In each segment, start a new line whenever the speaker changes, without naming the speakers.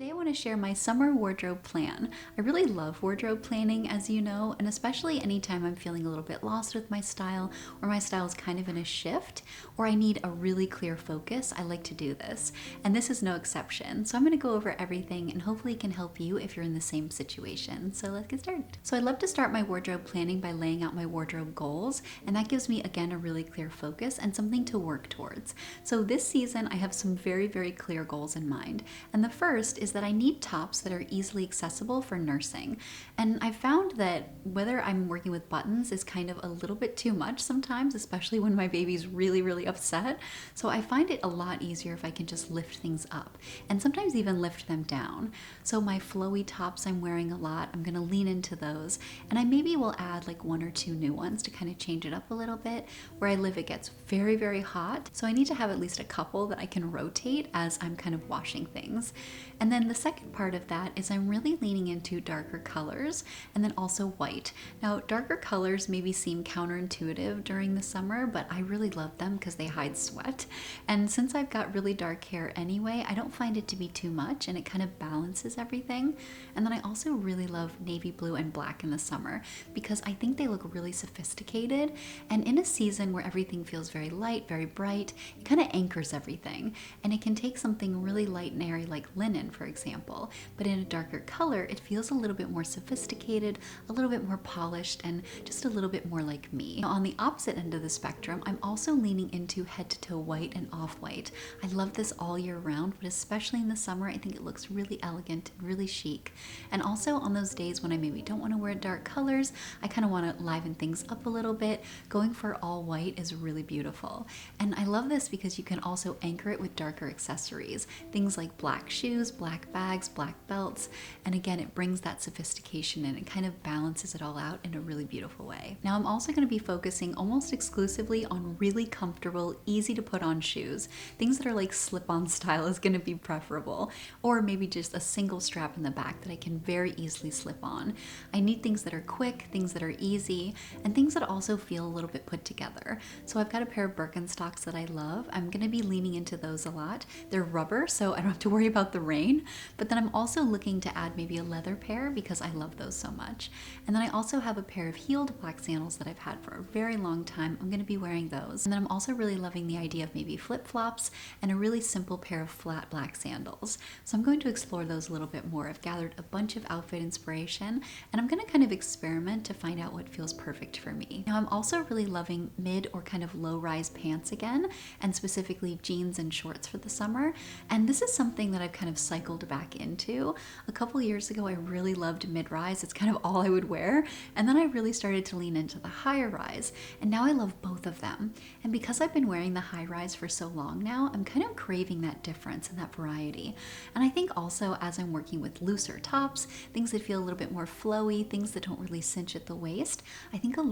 Today I want to share my summer wardrobe plan. I really love wardrobe planning, as you know, and especially anytime I'm feeling a little bit lost with my style, or my style is kind of in a shift, or I need a really clear focus, I like to do this. And this is no exception. So I'm going to go over everything and hopefully it can help you if you're in the same situation. So let's get started. So I love to start my wardrobe planning by laying out my wardrobe goals, and that gives me, again, a really clear focus and something to work towards. So this season I have some very, very clear goals in mind. And the first is that I need tops that are easily accessible for nursing. And I found that whether I'm working with buttons is kind of a little bit too much sometimes, especially when my baby's really, really upset. So I find it a lot easier if I can just lift things up and sometimes even lift them down. So my flowy tops I'm wearing a lot, I'm gonna lean into those. And I maybe will add like one or two new ones to kind of change it up a little bit. Where I live, it gets very, very hot. So I need to have at least a couple that I can rotate as I'm kind of washing things. And then the second part of that is I'm really leaning into darker colors and then also white. Now, darker colors maybe seem counterintuitive during the summer, but I really love them because they hide sweat. And since I've got really dark hair anyway, I don't find it to be too much and it kind of balances everything. And then I also really love navy blue and black in the summer because I think they look really sophisticated. And in a season where everything feels very light, very bright, it kind of anchors everything. And it can take something really light and airy like linen, for example, but in a darker color, it feels a little bit more sophisticated, a little bit more polished, and just a little bit more like me. Now, on the opposite end of the spectrum, I'm also leaning into head to toe white and off-white. I love this all year round, but especially in the summer, I think it looks really elegant and really chic. And also on those days when I maybe don't want to wear dark colors, I kind of want to liven things up a little bit. Going for all white is really beautiful. And I love this because you can also anchor it with darker accessories, things like black shoes, black bags, black belts, and again, it brings that sophistication and it kind of balances it all out in a really beautiful way. Now, I'm also going to be focusing almost exclusively on really comfortable, easy to put on shoes. Things that are like slip-on style is going to be preferable, or maybe just a single strap in the back that I can very easily slip on. I need things that are quick, things that are easy, and things that also feel a little bit put together. So I've got a pair of Birkenstocks that I love. I'm going to be leaning into those a lot. They're rubber, so I don't have to worry about the rain, but then I'm also looking to add maybe a leather pair because I love those so much. And then I also have a pair of heeled black sandals that I've had for a very long time. I'm going to be wearing those. And then I'm also really loving the idea of maybe flip-flops and a really simple pair of flat black sandals. So I'm going to explore those a little bit more. I've gathered a bunch of outfit inspiration and I'm going to kind of experiment to find out what feels perfect for me. Now, I'm also really loving mid or kind of low-rise pants again, and specifically jeans and shorts for the summer. And this is something that I've kind of cycled back into. A couple years ago, I really loved mid-rise. It's kind of all I would wear. And then I really started to lean into the higher rise. And now I love both of them. And because I've been wearing the high rise for so long now, I'm kind of craving that difference and that variety. And I think also as I'm working with looser tops, things that feel a little bit more flowy, things that don't really cinch at the waist, I think a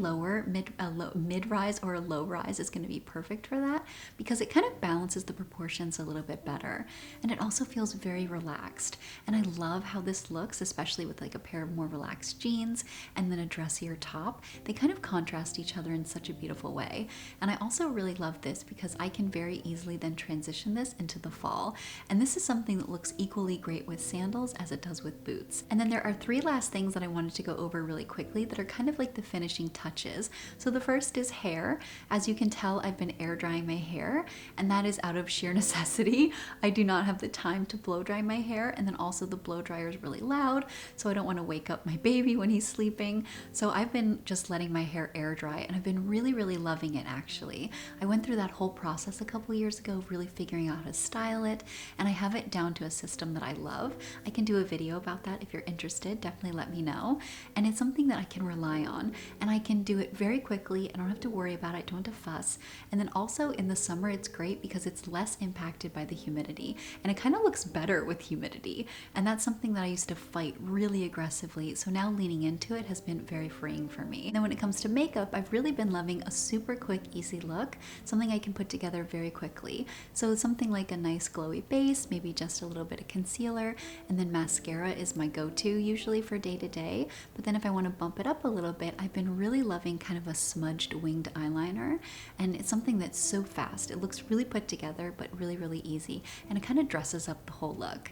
mid-rise or a low rise is going to be perfect for that because it kind of balances the proportions a little bit better. And it also feels very relaxed. And I love how this looks, especially with like a pair of more relaxed jeans and then a dressier top. They kind of contrast each other in such a beautiful way. And I also really love this because I can very easily then transition this into the fall. And this is something that looks equally great with sandals as it does with boots. And then there are three last things that I wanted to go over really quickly that are kind of like the finishing touches. So the first is hair. As you can tell, I've been air drying my hair, and that is out of sheer necessity. I do not have the time to blow dry my hair, and then also the blow dryer is really loud, so I don't want to wake up my baby when he's sleeping. So I've been just letting my hair air dry, and I've been really, really loving it actually. I went through that whole process a couple years ago, really figuring out how to style it, and I have it down to a system that I love. I can do a video about that if you're interested, definitely let me know. And it's something that I can rely on, and I can do it very quickly. I don't have to worry about it, don't have to fuss. And then also in the summer, it's great because it's less impacted by the humidity, and it kind of looks better with humidity. And that's something that I used to fight really aggressively. So now leaning into it has been very freeing for me. And then when it comes to makeup, I've really been loving a super quick, easy look, something I can put together very quickly. So something like a nice glowy base, maybe just a little bit of concealer, and then mascara is my go-to usually for day to day. But then if I want to bump it up a little bit, I've been really loving kind of a smudged winged eyeliner. And it's something that's so fast. It looks really put together, but really, really easy. And it kind of dresses up the whole look.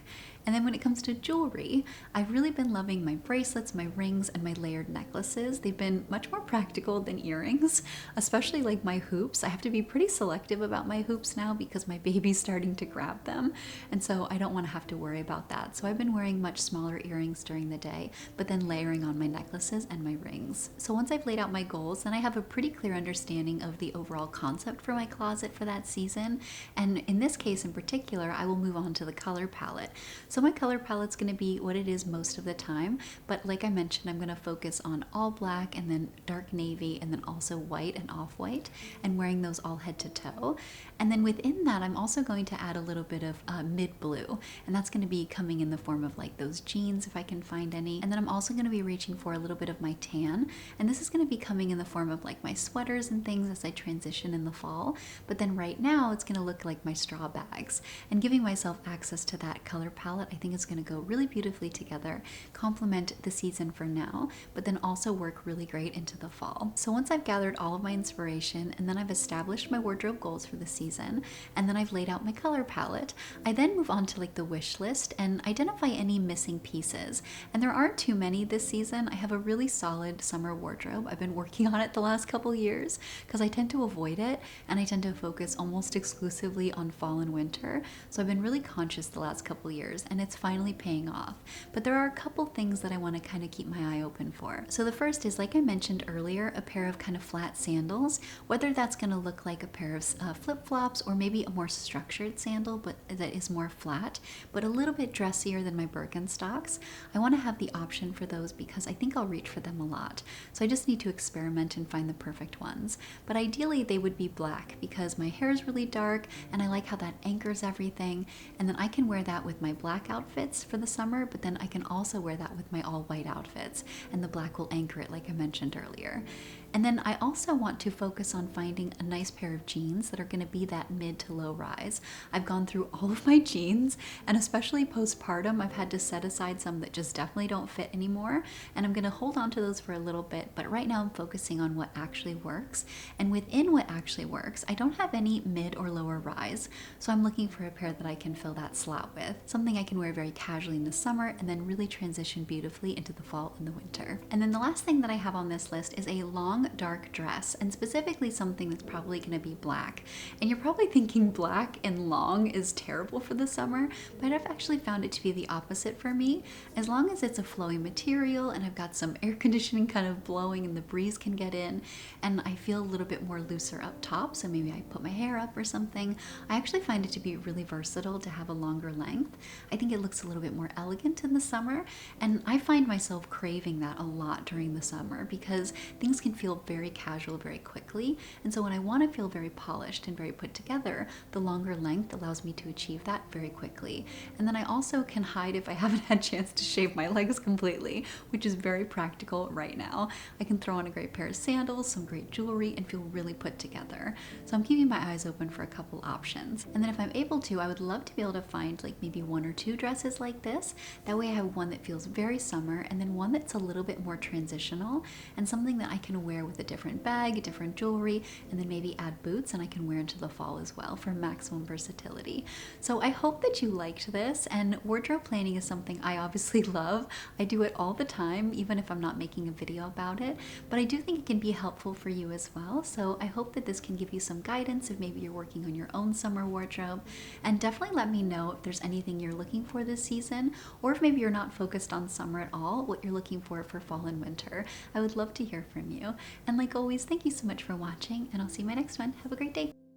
And then when it comes to jewelry, I've really been loving my bracelets, my rings, and my layered necklaces. They've been much more practical than earrings, especially like my hoops. I have to be pretty selective about my hoops now because my baby's starting to grab them. And so I don't want to have to worry about that. So I've been wearing much smaller earrings during the day, but then layering on my necklaces and my rings. So once I've laid out my goals, then I have a pretty clear understanding of the overall concept for my closet for that season. And in this case in particular, I will move on to the color palette. So my color palette's going to be what it is most of the time, but like I mentioned, I'm going to focus on all black and then dark navy and then also white and off-white, and wearing those all head to toe. And then within that, I'm also going to add a little bit of mid blue, and that's going to be coming in the form of like those jeans if I can find any. And then I'm also going to be reaching for a little bit of my tan, and this is going to be coming in the form of like my sweaters and things as I transition in the fall. But then right now it's going to look like my straw bags, and giving myself access to that color palette I think is going to go really beautifully together, complement the season for now, but then also work really great into the fall. So once I've gathered all of my inspiration and then I've established my wardrobe goals for the season, and then I've laid out my color palette, I then move on to like the wish list and identify any missing pieces. And there aren't too many this season. I have a really solid summer wardrobe. I've been working on it the last couple years because I tend to avoid it and I tend to focus almost exclusively on fall and winter. So I've been really conscious the last couple years and it's finally paying off. But there are a couple things that I want to kind of keep my eye open for. So the first is, like I mentioned earlier, a pair of kind of flat sandals, whether that's going to look like a pair of flip-flops or maybe a more structured sandal but that is more flat but a little bit dressier than my Birkenstocks. I want to have the option for those because I think I'll reach for them a lot. So I just need to experiment and find the perfect ones. But ideally they would be black because my hair is really dark and I like how that anchors everything, and then I can wear that with my black outfits for the summer, but then I can also wear that with my all white outfits and the black will anchor it like I mentioned earlier. And then I also want to focus on finding a nice pair of jeans that are going to be that mid to low rise. I've gone through all of my jeans, and especially postpartum, I've had to set aside some that just definitely don't fit anymore, and I'm going to hold on to those for a little bit, but right now I'm focusing on what actually works. And within what actually works, I don't have any mid or lower rise, so I'm looking for a pair that I can fill that slot with, something I can wear very casually in the summer and then really transition beautifully into the fall and the winter. And then the last thing that I have on this list is a long dark dress, and specifically something that's probably going to be black. And you're probably thinking black and long is terrible for the summer, but I've actually found it to be the opposite for me. As long as it's a flowy material and I've got some air conditioning kind of blowing and the breeze can get in and I feel a little bit more looser up top, so maybe I put my hair up or something, I actually find it to be really versatile to have a longer length. I think it looks a little bit more elegant in the summer, and I find myself craving that a lot during the summer because things can feel very casual very quickly, and so when I want to feel very polished and very put together, the longer length allows me to achieve that very quickly. And then I also can hide if I haven't had a chance to shave my legs completely, which is very practical right now. I can throw on a great pair of sandals, some great jewelry, and feel really put together. So I'm keeping my eyes open for a couple options. And then if I'm able to, I would love to be able to find like maybe one or two dresses like this. That way I have one that feels very summer and then one that's a little bit more transitional and something that I can wear with a different bag, different jewelry, and then maybe add boots and I can wear into the fall as well for maximum versatility. So I hope that you liked this, and wardrobe planning is something I obviously love. I do it all the time, even if I'm not making a video about it, but I do think it can be helpful for you as well. So I hope that this can give you some guidance if maybe you're working on your own summer wardrobe, and definitely let me know if there's anything you're looking for this season, or if maybe you're not focused on summer at all, what you're looking for fall and winter. I would love to hear from you. And like always, thank you so much for watching, and I'll see you in my next one. Have a great day.